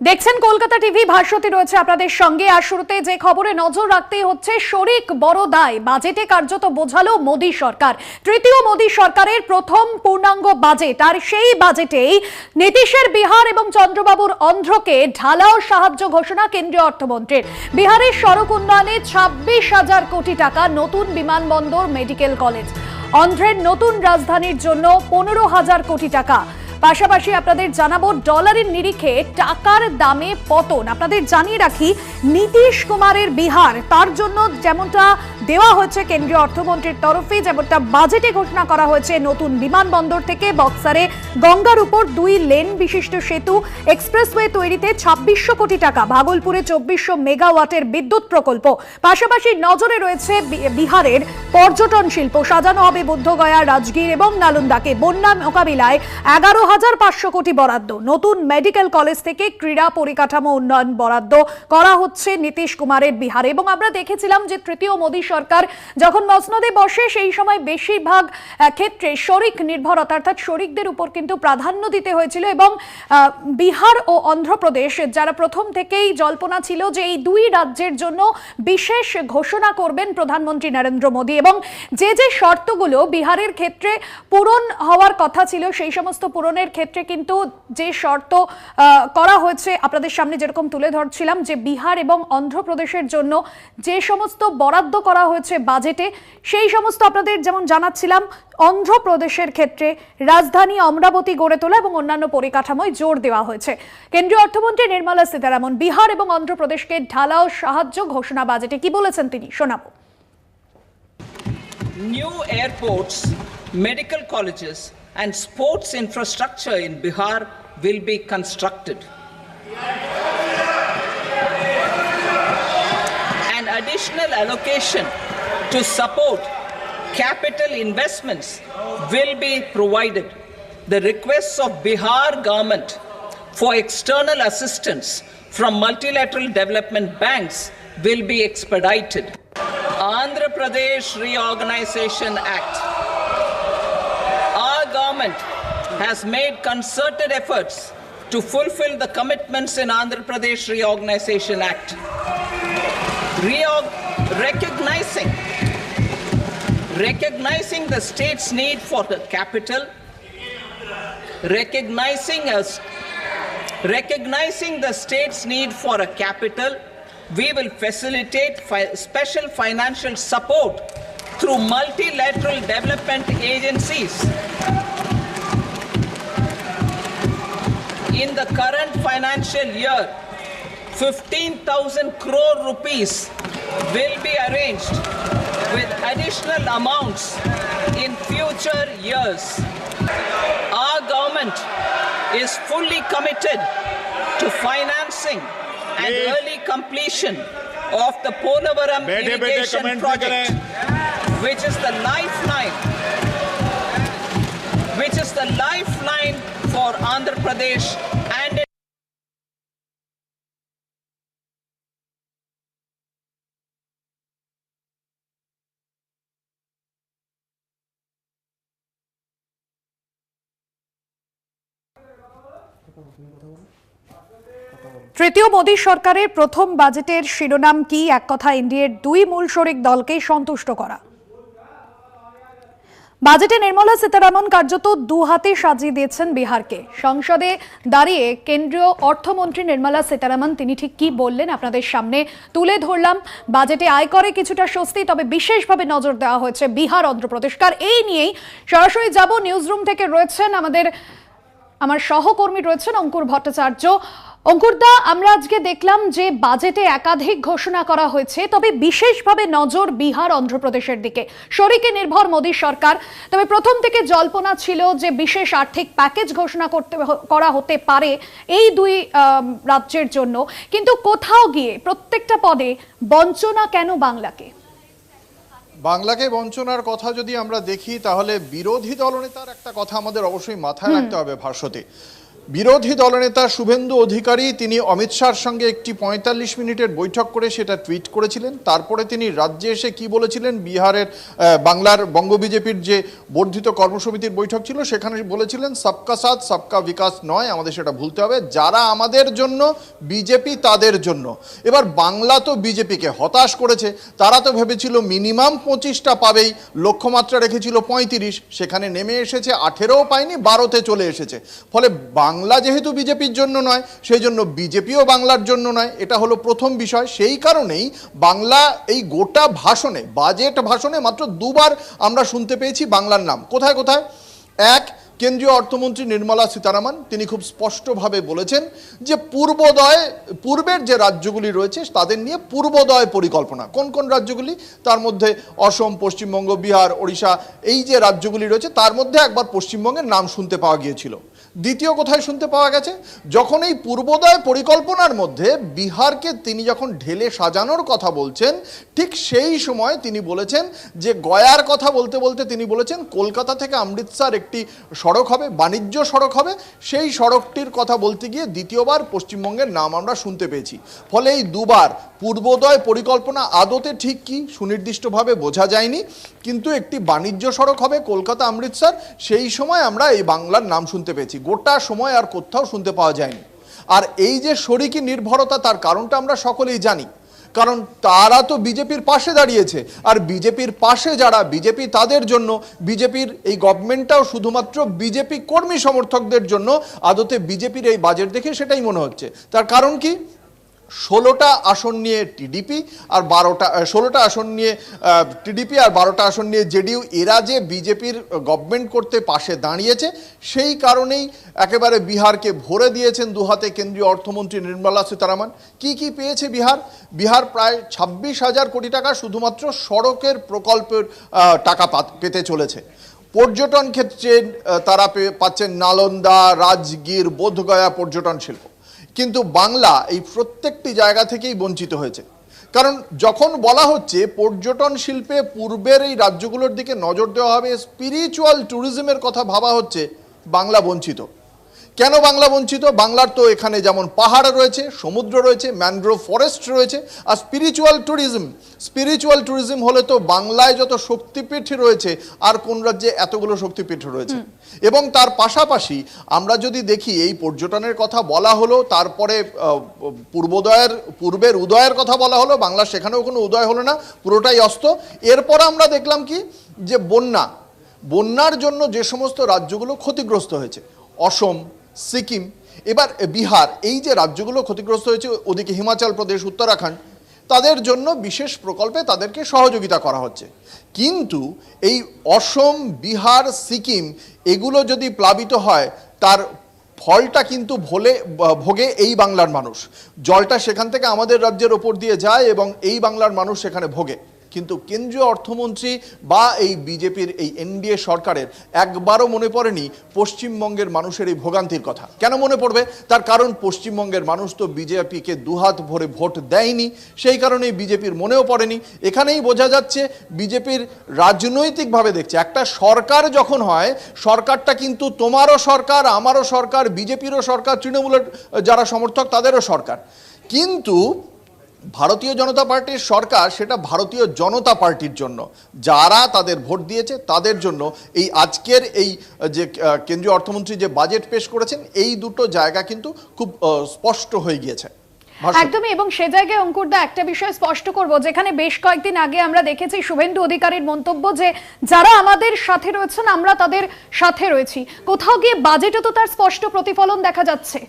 দেখছেন কলকাতা টিভি, ভাস্বতী রয়েছে আপনাদের সঙ্গে। আর শুরুতে যে খবরে নজর রাখতে হচ্ছে, শরিক বড় দায়, বাজেটে কার্যত বোঝালো মোদী সরকার। তৃতীয় মোদী সরকারের প্রথম পূর্ণাঙ্গ বাজেট, আর সেই বাজেটেই নীতিশের বিহার এবং চন্দ্রবাবুর অন্ধ্রকে ঢালাও সাহায্য ঘোষণা কেন্দ্রীয় অর্থমন্ত্রীর। বিহারের সড়ক উন্নয়নে 26,000 কোটি টাকা, নতুন বিমানবন্দর, মেডিকেল কলেজ। অন্ধ্রের নতুন রাজধানীর জন্য 15,000 কোটি টাকা। পাশাপাশি আপনাদের জানাবো ডলারের নিরিখে টাকার দামে পতন। আপনাদের জানিয়ে রাখি, নীতিশ কুমারের বিহার, তার জন্য যেমনটা দেওয়া হয়েছে কেন্দ্রীয় অর্থমন্ত্রীর তরফে, যেমনটা বাজেটে ঘোষণা করা হয়েছে, নতুন বিমানবন্দর থেকে বক্সারে গঙ্গার উপর 2 লেন বিশিষ্ট সেতু, এক্সপ্রেসওয়ে তৈরিতে 2600 কোটি টাকা, ভাগলপুরে 2400 মেগাওয়াটের বিদ্যুৎ প্রকল্প। পাশাপাশি নজরে রয়েছে বিহারের পর্যটন শিল্প, সাজানো হবে বুদ্ধগয়া, রাজগীর এবং নালন্দাকে। বন্যা মোকাবিলায় 11,500 কোটি বরাদ্দ। নতুন মেডিকেল কলেজ থেকে ক্রীড়া পরিকাঠামো উন্নয়ন বরাদ্দ করা হচ্ছে নীতিশ কুমারের বিহারে। এবং আমরা দেখেছিলাম যে তৃতীয় মোদী সরকার যখন মসনদে বসে, সেই সময় বেশিরভাগ ক্ষেত্রে শরিক নির্ভরতা, অর্থাৎ শরিকদের উপর কিন্তু প্রাধান্য দিতে হয়েছিল। এবং বিহার ও অন্ধ্রপ্রদেশ, যারা প্রথম থেকেই জল্পনা ছিল যে এই 2 রাজ্যের জন্য বিশেষ ঘোষণা করবেন প্রধানমন্ত্রী নরেন্দ্র মোদী, এবং যে যে শর্তগুলো বিহারের ক্ষেত্রে পূরণ হওয়ার কথা ছিল, সেই সমস্ত পূরণের ক্ষেত্রে কিন্তু যে শর্ত করা হয়েছে, আপনাদের সামনে যেরকম তুলে ধরছিলাম, যে বিহার এবং অন্ধ্রপ্রদেশের জন্য যে সমস্ত বরাদ্দ করা হয়েছে বাজেটে, সেই সমস্ত আপনাদের যেমন জানাচ্ছিলাম, অন্ধ্রপ্রদেশের ক্ষেত্রে রাজধানী অমরাবতী গড়ে তোলা এবং অন্যান্য পরিকাঠামোয় জোর দেওয়া হয়েছে। কেন্দ্রীয় অর্থমন্ত্রী নির্মলা সীতারামন বিহার এবং অন্ধ্রপ্রদেশকে ঢালাও সাহায্য ঘোষণা বাজেটে কি বলেছেন তিনি, শোনাবো। New airports, medical colleges and sports infrastructure in Bihar will be constructed. An additional allocation to support capital investments will be provided. The requests of Bihar government for external assistance from multilateral development banks will be expedited. Andhra Pradesh Reorganization Act. Our government has made concerted efforts to fulfill the commitments in Andhra Pradesh Reorganization Act. Recognizing the state's need for the capital, recognizing the state's need for a capital, we will facilitate special financial support through multilateral development agencies. In the current financial year, 15,000 crore rupees will be arranged with additional amounts in future years. Our government is fully committed to financing and early completion of the Polavaram irrigation project, which is the lifeline for Andhra Pradesh and তৃতীয় মোদী সরকারের প্রথম বাজেটের শিরোনাম কি? এক কথা, এনডিএর 2 মূল শরিক দলকে সন্তুষ্ট করা। বাজেটে নির্মলা সীতারামন কার্যত 2 হাতে সাজিয়ে দিয়েছেন বিহারকে। সংসদে দাঁড়িয়ে কেন্দ্রীয় অর্থমন্ত্রী নির্মলা সীতারামন তিনি ঠিক কি বললেন আপনাদের সামনে তুলে ধরলাম। বাজেটে আয়করে কিছুটা স্বস্তি, তবে বিশেষভাবে নজর দেওয়া হয়েছে বিহার অন্ধ্রপ্রদেশকার। এই নিয়েই সরাসরি যাব, নিউজরুম থেকে রয়েছেন আমার সহকর্মী রয়েছেন অঙ্কুর ভট্টাচার্য। অঙ্কুরদা, আমরা আজকে দেখলাম যে বাজেটে একাধিক ঘোষণা করা হয়েছে, তবে বিশেষভাবে নজর বিহার অন্ধ্রপ্রদেশের দিকে। শরিকে নির্ভর মোদী সরকার, তবে প্রথম থেকে জল্পনা ছিল যে বিশেষ আর্থিক প্যাকেজ ঘোষণা করা হতে পারে এই 2 রাজ্যের জন্য, কিন্তু কোথাও গিয়ে প্রত্যেকটা পদে বঞ্চনা কেন বাংলাকে? বাংলাকে বঞ্চনার কথা যদি আমরা দেখি, তাহলে বিরোধী দলনেতার একটা কথা আমাদের অবশ্যই মাথায় রাখতে হবে ভাস্বতী। বিরোধী দলনেতা শুভেন্দু অধিকারী তিনি অমিত শাহর সঙ্গে একটি ৪৫ মিনিটের বৈঠক করে সেটা টুইট করেছিলেন। তারপরে তিনি রাজ্যে এসে কি বলেছিলেন, বিহারের বাংলার বঙ্গ বিজেপির যে বর্ধিত কর্মসমিতির বৈঠক ছিল সেখানে বলেছিলেন সবকা সাথ সবকা বিকাশ নয়, আমাদের সেটা ভুলতে হবে, যারা আমাদের জন্য বিজেপি তাদের জন্য। এবার বাংলা তো বিজেপিকে হতাশ করেছে, তারা তো ভেবেছিল মিনিমাম 25টা পাবেই, লক্ষ্যমাত্রা রেখেছিল 35, সেখানে নেমে এসেছে 18ও পায়নি, 12তে চলে এসেছে। ফলে বাংলা যেহেতু বিজেপির জন্য নয়, সেই জন্য বিজেপিও বাংলার জন্য নয়, এটা হলো প্রথম বিষয়। সেই কারণেই বাংলা এই গোটা ভাষণে, বাজেট ভাষণে মাত্র দুবার আমরা শুনতে পেয়েছি বাংলার নাম। কোথায় কোথায়? এক, কেন্দ্রীয় অর্থমন্ত্রী নির্মলা সীতারামন তিনি খুব স্পষ্টভাবে বলেছেন যে পূর্বের যে রাজ্যগুলি রয়েছে তাদের নিয়ে পূর্বোদয় পরিকল্পনা। কোন কোন রাজ্যগুলি? তার মধ্যে অসম, পশ্চিমবঙ্গ, বিহার, ওড়িশা, এই যে রাজ্যগুলি রয়েছে তার মধ্যে একবার পশ্চিমবঙ্গের নাম শুনতে পাওয়া গিয়েছিল। দ্বিতীয় কোথায় শুনতে পাওয়া গেছে? যখন এই পূর্বোদয় পরিকল্পনার মধ্যে বিহারকে তিনি যখন ঢেলে সাজানোর কথা বলছেন, ঠিক সেই সময় তিনি বলেছেন যে গয়ার কথা বলতে বলতে তিনি বলেছেন কলকাতা থেকে অমৃতসর একটি সড়ক হবে, বাণিজ্য সড়ক হবে, সেই সড়কটির কথা বলতে গিয়ে দ্বিতীয়বার পশ্চিমবঙ্গের নাম আমরা শুনতে পেয়েছি। ফলে এই দুবার পূর্বোদয় পরিকল্পনা আদতে ঠিক কি সুনির্দিষ্টভাবে বোঝা যায়নি, কিন্তু একটি বাণিজ্য সড়ক হবে কলকাতা অমৃতসর, সেই সময় আমরা এই বাংলার নাম শুনতে পেয়েছি। গোটা সময় আর কোথাও শুনতে পাওয়া যায়নি। আর এই যে শরিকি নির্ভরতা, তার কারণটা আমরা সকলেই জানি, কারণ তারা তো বিজেপির পাশে দাঁড়িয়েছে, আর বিজেপির পাশে যারা, বিজেপি তাদের জন্য, বিজেপির এই গভর্নমেন্টটাও শুধুমাত্র বিজেপি কর্মী সমর্থকদের জন্য। আদতে বিজেপির এই বাজেট দেখে সেটাই মনে হচ্ছে। তার কারণ কি? 16টা আসন নিয়ে টিডিপি আর 16টা আসন নিয়ে টিডিপি আর 12টা আসন নিয়ে জেডিইউ, এরা যে বিজেপির গভর্নমেন্ট করতে পাশে দাঁড়িয়েছে, সেই কারণেই একেবারে বিহারকে ভরে দিয়েছেন দুহাতে কেন্দ্রীয় অর্থমন্ত্রী নির্মলা সীতারামন। কি কি পেয়েছে বিহার? বিহার প্রায় 26,000 কোটি টাকা শুধুমাত্র সড়কের প্রকল্পের টাকা পেতে চলেছে। পর্যটন ক্ষেত্রে তারা পাচ্ছেন নালন্দা, রাজগীর, বোধগয়া পর্যটন শিল্প। কিন্তু বাংলা এই প্রত্যেকটি জায়গা থেকেই বঞ্চিত হয়েছে। কারণ যখন বলা হচ্ছে পর্যটন শিল্পে পূর্বের এই রাজ্যগুলোর দিকে নজর দেওয়া হবে, স্পিরিচুয়াল ট্যুরিজমের কথা ভাবা হচ্ছে, বাংলা বঞ্চিত। কেন বাংলা বঞ্চিত? বাংলার তো এখানে যেমন পাহাড় রয়েছে, সমুদ্র রয়েছে, ম্যানগ্রোভ ফরেস্ট রয়েছে, আর স্পিরিচুয়াল ট্যুরিজম হলে তো বাংলায় যত শক্তিপীঠ রয়েছে আর কোন রাজ্যে এতগুলো শক্তিপীঠ রয়েছে। এবং তার পাশাপাশি আমরা যদি দেখি এই পর্যটনের কথা বলা হলো, তারপরে পূর্বের উদয়ের কথা বলা হলো, বাংলার সেখানেও কোনো উদয় হলো না, পুরোটাই অস্ত। এরপর আমরা দেখলাম কি, যে বন্যার জন্য যে সমস্ত রাজ্যগুলো ক্ষতিগ্রস্ত হয়েছে, অসম, সিকিম, এবার বিহার, এই যে রাজ্যগুলো ক্ষতিগ্রস্ত হয়েছে, ওদিকে হিমাচল প্রদেশ, উত্তরাখণ্ড, তাদের জন্য বিশেষ প্রকল্পে তাদেরকে সহযোগিতা করা হচ্ছে। কিন্তু এই অসম, বিহার, সিকিম এগুলো যদি প্লাবিত হয়, তার ফলটা কিন্তু ভোগে এই বাংলার মানুষ। জলটা সেখান থেকে আমাদের রাজ্যের ওপর দিয়ে যায় এবং এই বাংলার মানুষ সেখানে ভোগে। কিন্তু কেন্দ্রীয় অর্থমন্ত্রী বা এই বিজেপির এই এনডিএ সরকারের একবারও মনে পড়েনি পশ্চিমবঙ্গের মানুষের এই ভোগান্তির কথা। কেন মনে পড়বে? তার কারণ পশ্চিমবঙ্গের মানুষ তো বিজেপিকে দুহাত ভরে ভোট দেয়নি, সেই কারণেই বিজেপির মনেও পড়েনি। এখানেই বোঝা যাচ্ছে বিজেপির রাজনৈতিকভাবে দেখছে। একটা সরকার যখন হয়, সরকারটা কিন্তু তোমারও সরকার, আমারও সরকার, বিজেপিরও সরকার, তৃণমূলের যারা সমর্থক তাদেরও সরকার। কিন্তু ভারতীয় জনতা পার্টির সরকার, সেটা ভারতীয় জনতা পার্টির জন্য, যারা তাদের ভোট দিয়েছে তাদের জন্য। এই আজকের এই যে কেন্দ্রীয় অর্থমন্ত্রী যে বাজেট পেশ করেছেন, এই দুটো জায়গা কিন্তু খুব স্পষ্ট হয়ে গিয়েছে। একদমই। এবং সে জায়গায় অঙ্কুরদা একটা বিষয় স্পষ্ট করব, যেখানে বেশ কয়েকদিন আগে আমরা দেখেছি শুভেন্দু অধিকারীর মন্তব্য যে যারা আমাদের সাথে রয়েছেন আমরা তাদের সাথে রয়েছি। কোথাও গিয়ে বাজেটে তো তার স্পষ্ট প্রতিফলন দেখা যাচ্ছে।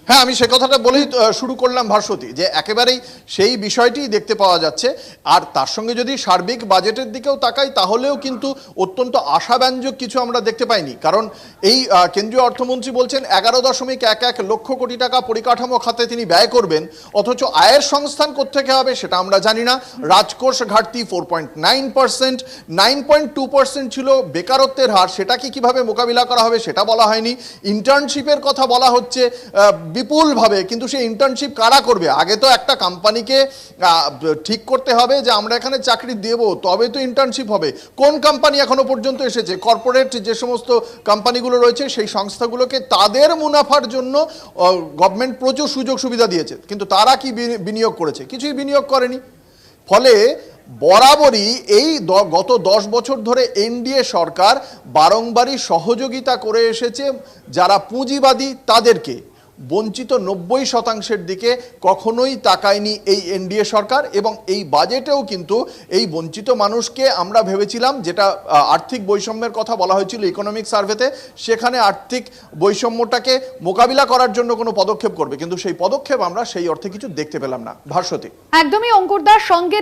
হ্যাঁ, আমি সে কথাটা বলেই শুরু করলাম ভাস্বতী, যে একেবারেই সেই বিষয়টি দেখতে পাওয়া যাচ্ছে। আর তার সঙ্গে যদি সার্বিক বাজেটের দিকেও তাকাই, তাহলেও কিন্তু অত্যন্ত আশাব্যঞ্জক কিছু আমরা দেখতে পাইনি। কারণ এই কেন্দ্রীয় অর্থমন্ত্রী বলছেন 11.11 লক্ষ কোটি টাকা পরিকাঠামো খাতে তিনি ব্যয় করবেন, অথচ আয়ের সংস্থান কোত্থেকে হবে সেটা আমরা জানি না। রাজকোষ ঘাটতি 4.9%, 9.2% ছিল বেকারত্বের হার, সেটাকে কিভাবে মোকাবিলা করা হবে সেটা বলা হয়নি। ইন্টার্নশিপের কথা বলা হচ্ছে, বিপুলভাবে, কিন্তু সেই ইন্টার্নশিপ কারা করবে? আগে তো একটা কোম্পানিকে ঠিক করতে হবে যে আমরা এখানে চাকরি দেব, তবে তো ইন্টার্নশিপ হবে। কোন কোম্পানি এখনো পর্যন্ত এসেছে? কর্পোরেট যে সমস্ত কোম্পানিগুলো রয়েছে সেই সংস্থাগুলোকে তাদের মুনাফার জন্য গভর্নমেন্ট প্রচুর সুযোগ সুবিধা দিয়েছে, কিন্তু তারা কি বিনিয়োগ করেছে? কিছুই বিনিয়োগ করেনি। ফলে বরাবরই এই গত 10 বছর ধরে এনডিএ সরকার বারংবারই সহযোগিতা করে এসেছে যারা পুঁজিবাদী তাদেরকে। বঞ্চিত 90% দিকে কখনোই তাকায়নি এই এনডিএ সরকার, এবং এই বাজেটেও কিন্তু এই বঞ্চিত মানুষকে আমরা ভেবেছিলাম, যেটা আর্থিক বৈষম্যের কথা বলা হয়েছিল ইকোনমিক সার্ভেতে, সেখানে আর্থিক বৈষম্যটাকে মোকাবিলা করার জন্য কোনো পদক্ষেপ করবে, কিন্তু সেই পদক্ষেপ আমরা সেই অর্থে কিছু দেখতে পেলাম না। ভাস্বতী। একদমই অঙ্কুরদার সঙ্গে